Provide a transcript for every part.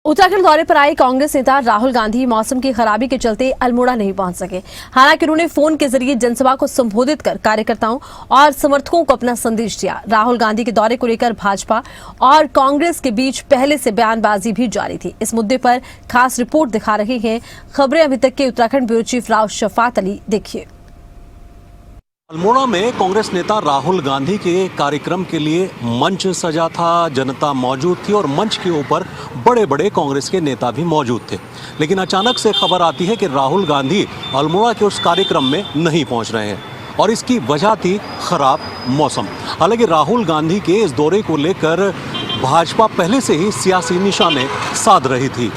उत्तराखंड दौरे पर आए कांग्रेस नेता राहुल गांधी मौसम की खराबी के चलते अल्मोड़ा नहीं पहुंच सके। हालांकि उन्होंने फोन के जरिए जनसभा को संबोधित कर कार्यकर्ताओं और समर्थकों को अपना संदेश दिया। राहुल गांधी के दौरे को लेकर भाजपा और कांग्रेस के बीच पहले से बयानबाजी भी जारी थी। इस मुद्दे पर खास रिपोर्ट दिखा रही हैं खबरें अभी तक के उत्तराखंड ब्यूरो चीफ राव शफात अली। देखिए। अल्मोड़ा में कांग्रेस नेता राहुल गांधी के कार्यक्रम के लिए मंच सजा था, जनता मौजूद थी और मंच के ऊपर बड़े बड़े कांग्रेस के नेता भी मौजूद थे। लेकिन अचानक से खबर आती है कि राहुल गांधी अल्मोड़ा के उस कार्यक्रम में नहीं पहुंच रहे हैं और इसकी वजह थी खराब मौसम। हालांकि राहुल गांधी के इस दौरे को लेकर भाजपा पहले से ही सियासी निशाने साध रही थी।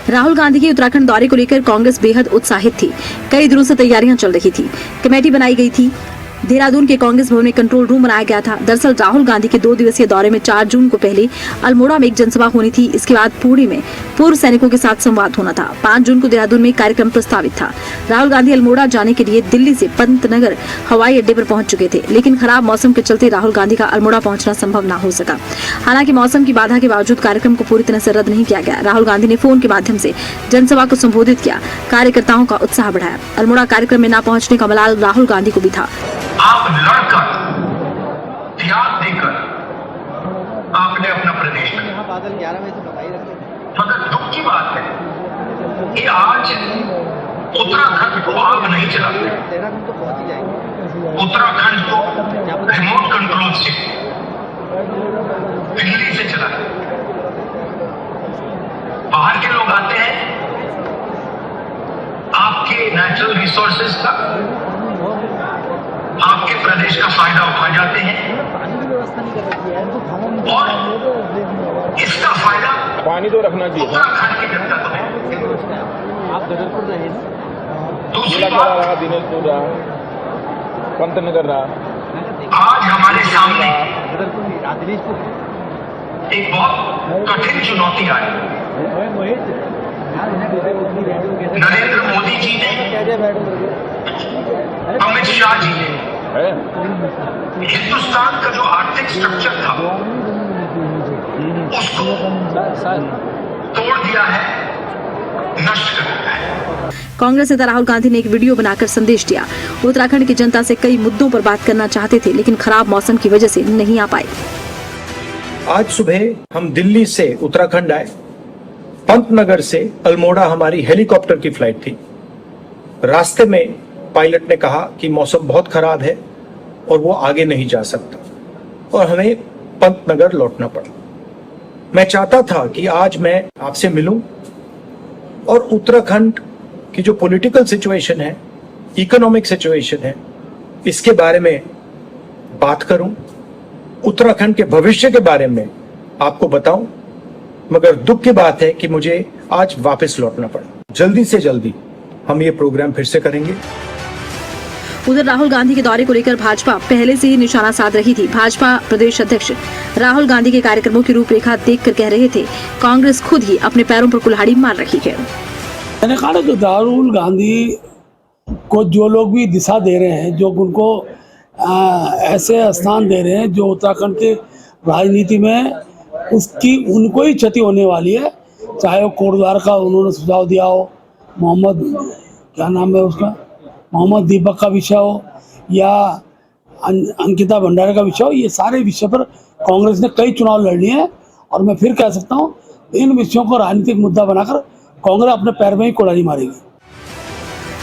राहुल गांधी के उत्तराखंड दौरे को लेकर कांग्रेस बेहद उत्साहित थी। कई दिनों से तैयारियां चल रही थी। कमेटी बनाई गई थी। देहरादून के कांग्रेस भवन में कंट्रोल रूम बनाया गया था। दरअसल राहुल गांधी के 2 दिवसीय दौरे में 4 जून को पहले अल्मोड़ा में एक जनसभा होनी थी। इसके बाद पुणे में पूर्व सैनिकों के साथ संवाद होना था। 5 जून को देहरादून में कार्यक्रम प्रस्तावित था। राहुल गांधी अल्मोड़ा जाने के लिए दिल्ली से पंतनगर हवाई अड्डे पर पहुंच चुके थे, लेकिन खराब मौसम के चलते राहुल गांधी का अल्मोड़ा पहुंचना संभव न हो सका। हालांकि मौसम की बाधा के बावजूद कार्यक्रम को पूरी तरह से रद्द नहीं किया गया। राहुल गांधी ने फोन के माध्यम से जनसभा को संबोधित किया, कार्यकर्ताओं का उत्साह बढ़ाया। अल्मोड़ा कार्यक्रम में न पहुंचने का मलाल राहुल गांधी को भी था। आप लड़कर त्याग देकर आपने अपना प्रदेश में, मगर दुख की बात है कि आज उत्तराखंड को आप नहीं चलाते। उत्तराखंड को रिमोट कंट्रोल से दिल्ली से चलाते। बाहर के लोग आते हैं, आपके नेचुरल रिसोर्सेज का, आपके प्रदेश का फायदा उठा जाते हैं और इसका फायदा पानी तो रखना चाहिए। उत्तराखंड की जनता को है। आप जबलपुर रहे, दूसरी बात, दिनाजपुर रहा, पंतनगर रहा, आज हमारे सामने एक बहुत कठिन चुनौती आई। नरेंद्र मोदी जी ने, अमित शाह जी ने हिंदुस्तान का जो आर्थिक स्ट्रक्चर था उसको तोड़ दिया है, नष्ट कर दिया है। कांग्रेस नेता राहुल गांधी ने एक वीडियो बनाकर संदेश दिया। उत्तराखंड की जनता से कई मुद्दों पर बात करना चाहते थे, लेकिन खराब मौसम की वजह से नहीं आ पाए। आज सुबह हम दिल्ली से उत्तराखंड आए। पंतनगर से अल्मोड़ा हमारी हेलीकॉप्टर की फ्लाइट थी। रास्ते में पायलट ने कहा कि मौसम बहुत खराब है और वो आगे नहीं जा सकता और हमें पंतनगर लौटना पड़ा। मैं चाहता था कि आज मैं आपसे मिलूं और उत्तराखंड की जो पॉलिटिकल सिचुएशन है, इकोनॉमिक सिचुएशन है, इसके बारे में बात करूं, उत्तराखंड के भविष्य के बारे में आपको बताऊं। मगर दुख की बात है कि मुझे आज वापस लौटना पड़ा। जल्दी से जल्दी हम ये प्रोग्राम फिर से करेंगे। उधर राहुल गांधी के दौरे को लेकर भाजपा पहले से ही निशाना साध रही थी। भाजपा प्रदेश अध्यक्ष राहुल गांधी के कार्यक्रमों की रूपरेखा देखकर कह रहे थे, कांग्रेस खुद ही अपने पैरों पर कुल्हाड़ी मार रही है। मैंने कहा कि राहुल गांधी को जो लोग भी दिशा दे रहे हैं, जो उनको ऐसे स्थान दे रहे हैं जो उत्तराखंड के राजनीति में उसकी उनको ही क्षति होने वाली है। चाहे वो कोटद्वार का उन्होंने सुझाव दिया हो, मोहम्मद क्या नाम है उसका, मोहम्मद दीपक का विषय हो या अंकिता भंडारे का विषय हो, ये सारे विषय पर कांग्रेस ने कई चुनाव लड़नी है। और मैं फिर कह सकता हूँ, इन विषयों को राजनीतिक मुद्दा बनाकर कांग्रेस अपने पैर में ही कुल्हाड़ी मारेगी।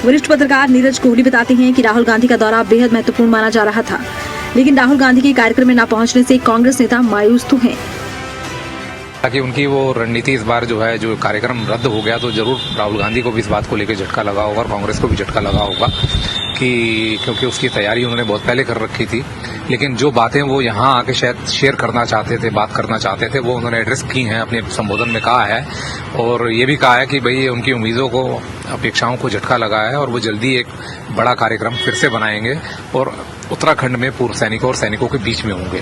वरिष्ठ पत्रकार नीरज कोहली बताते हैं कि राहुल गांधी का दौरा बेहद महत्वपूर्ण माना जा रहा था, लेकिन राहुल गांधी के कार्यक्रम में न पहुंचने से कांग्रेस नेता मायूस तो हैं। ताकि उनकी वो रणनीति इस बार जो है, जो कार्यक्रम रद्द हो गया, तो जरूर राहुल गांधी को भी इस बात को लेकर झटका लगा होगा और कांग्रेस को भी झटका लगा होगा कि क्योंकि उसकी तैयारी उन्होंने बहुत पहले कर रखी थी। लेकिन जो बातें वो यहाँ आके शायद शेयर करना चाहते थे, बात करना चाहते थे, वो उन्होंने एड्रेस की हैं, अपने संबोधन में कहा है और ये भी कहा है कि भाई उनकी उम्मीदों को, अपेक्षाओं को झटका लगा है और वो जल्दी एक बड़ा कार्यक्रम फिर से बनाएंगे और उत्तराखंड में पूर्व सैनिकों और सैनिकों के बीच में होंगे।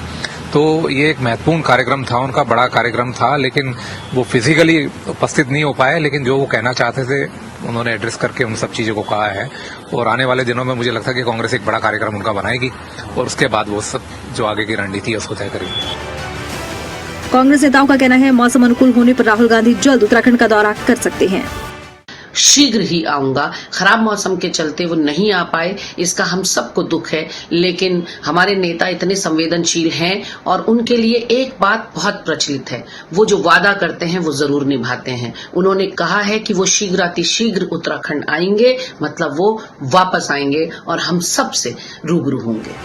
तो ये एक महत्वपूर्ण कार्यक्रम था, उनका बड़ा कार्यक्रम था, लेकिन वो फिजिकली उपस्थित नहीं हो पाए, लेकिन जो वो कहना चाहते थे उन्होंने एड्रेस करके उन सब चीज़ों को कहा है। और आने वाले दिनों में मुझे लगता है कि कांग्रेस एक बड़ा कार्यक्रम उनका बनाएगी और उसके बाद वो सब जो आगे की रणनीति है उसको तय करेगी। कांग्रेस नेताओं का कहना है मौसम अनुकूल होने पर राहुल गांधी जल्द उत्तराखंड का दौरा कर सकते हैं। शीघ्र ही आऊंगा। खराब मौसम के चलते वो नहीं आ पाए, इसका हम सबको दुख है, लेकिन हमारे नेता इतने संवेदनशील हैं और उनके लिए एक बात बहुत प्रचलित है, वो जो वादा करते हैं वो जरूर निभाते हैं। उन्होंने कहा है कि वो शीघ्र उत्तराखंड आएंगे, मतलब वो वापस आएंगे और हम सबसे रूबरू होंगे।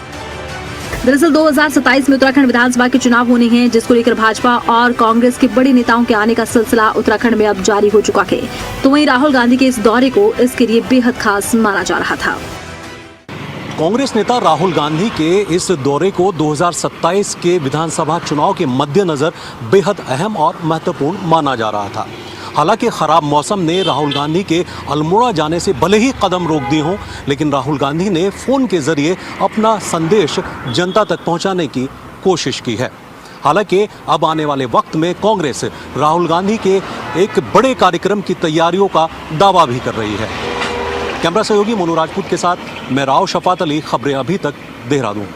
दरअसल 2027 में उत्तराखंड विधानसभा के चुनाव होने हैं, जिसको लेकर भाजपा और कांग्रेस के बड़े नेताओं के आने का सिलसिला उत्तराखंड में अब जारी हो चुका है। तो वहीं राहुल गांधी के इस दौरे को इसके लिए बेहद खास माना जा रहा था। कांग्रेस नेता राहुल गांधी के इस दौरे को 2027 के विधानसभा चुनाव के मद्देनजर बेहद अहम और महत्वपूर्ण माना जा रहा था। हालांकि खराब मौसम ने राहुल गांधी के अल्मोड़ा जाने से भले ही कदम रोक दिए हों, लेकिन राहुल गांधी ने फोन के जरिए अपना संदेश जनता तक पहुंचाने की कोशिश की है। हालांकि अब आने वाले वक्त में कांग्रेस राहुल गांधी के एक बड़े कार्यक्रम की तैयारियों का दावा भी कर रही है। कैमरा सहयोगी मोनू राजपूत के साथ मैं राव शफात अली, खबरें अभी तक, देहरादून।